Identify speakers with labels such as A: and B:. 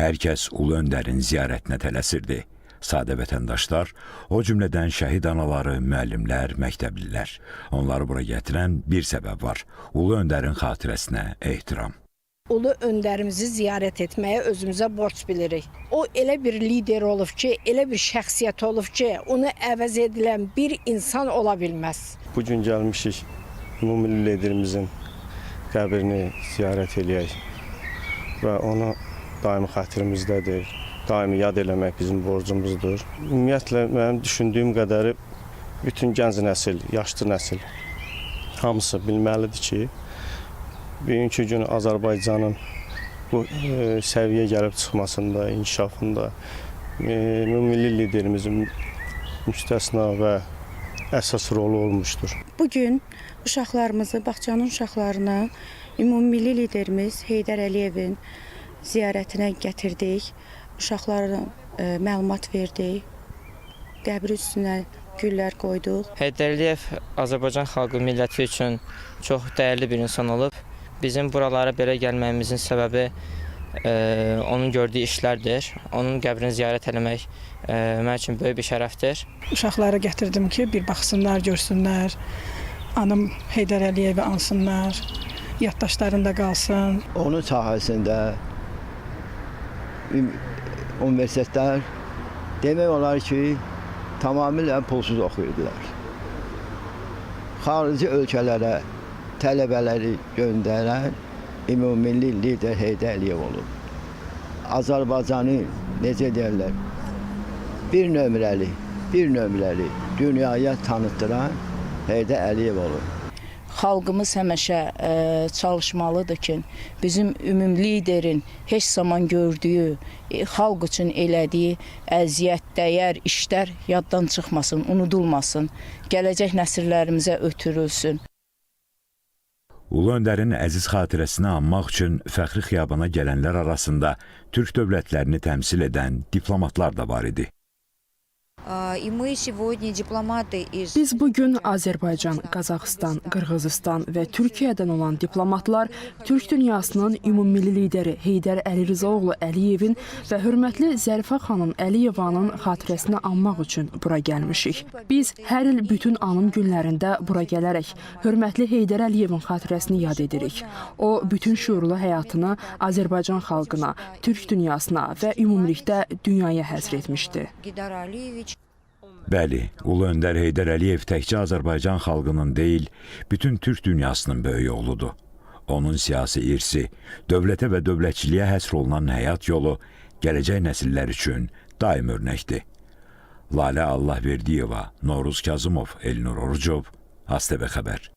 A: Hər kəs Ulu Öndərin ziyarətinə tələsirdi. Sadə vətəndaşlar, o cümlədən şəhid anaları, müəllimlər, məktəblilər. Onları bura gətirən bir səbəb var: Ulu Öndərin xatirəsinə ehtiram.
B: Ulu öndərimizi ziyarət etməyə özümüzə borc bilirik. O elə bir lider olub ki, elə bir şəxsiyyət olub ki, onu əvəz edilən bir insan ola bilməz.
C: Bugün gəlmişik ümumi liderimizin qəbrini ziyarət eləyək və onu daimi xatirimizdədir. Daimi yad eləmək bizim borcumuzdur. Ümumiyyətlə, mənim düşündüyüm qədəri bütün gənc nəsil, yaşlı nəsil hamısı bilməlidir ki, bugünkü gün Azərbaycanın bu səviyyə gəlib çıxmasında, inkişafında milli liderimizin müstəsna və əsas rolu olmuşdur.
D: Bugün uşaqlarımızı, bağçanın uşaqlarını ümumilli liderimiz Heydər Əliyevin ziyarətinə gətirdik. Uşaqlara məlumat verdik. Qəbri üstünə güllər qoyduq.
E: Heydər Əliyev Azərbaycan xalqı milləti üçün çox dəyərli bir insan olub. Bizim buralara belə gəlməyimizin səbəbi onun gördüyü işlərdir. Onun qəbrini ziyarət eləmək mənim üçün böyük bir şərəfdir.
F: Uşaqlara gətirdim ki, bir baxsınlar, görsünlər. Anam Heydər Əliyevi ansınlar, yaddaşlarında qalsın.
G: Onun sahəsində universitetlər demək olar ki, tamamilə pulsuz oxuyurdular. Xarici ölkələrə tələbələri göndərən ümumilli lider Heydər Əliyev olub. Azərbaycanı, necə deyirlər, bir nömrəli dünyaya tanıtdıran Heydər Əliyev olub.
B: Xalqımız həmişə çalışmalıdır ki, bizim ümumi liderin heç zaman gördüyü, xalq üçün elədiyi əziyyət, dəyər, işlər yaddan çıxmasın, unudulmasın, gələcək nəsillərimizə ötürülsün.
A: Ulu Öndərin əziz xatirəsini anmaq üçün fəxri xiyabana gələnlər arasında Türk dövlətlərini təmsil edən diplomatlar da var idi.
H: Biz bugün Azərbaycan, Qazaxıstan, Qırğızıstan və Türkiyədən olan diplomatlar Türk dünyasının ümumilli lideri Heydər Əli Rzaoğlu Əliyevin və hörmətli Zərifə xanım Əliyevanın xatirəsini anmaq üçün bura gəlmişik. Biz hər il bütün anım günlərində bura gələrək hörmətli Heydər Əliyevin xatirəsini yad edirik. O, bütün şüurlu həyatını Azərbaycan xalqına, Türk dünyasına və ümumilikdə dünyaya həsr etmişdi.
A: Bəli, Ulu Öndər Heydər Əliyev təkcə Azərbaycan xalqının deyil, bütün Türk dünyasının böyük oğludur. Onun siyasi irsi, dövlətə və dövlətçiliyə həsr olunan həyat yolu gələcək nəsillər üçün daim örnəkdir. Lalə Allahverdiyeva, Noruz Kazımov, Elnur Orucov, ASTV xəbər.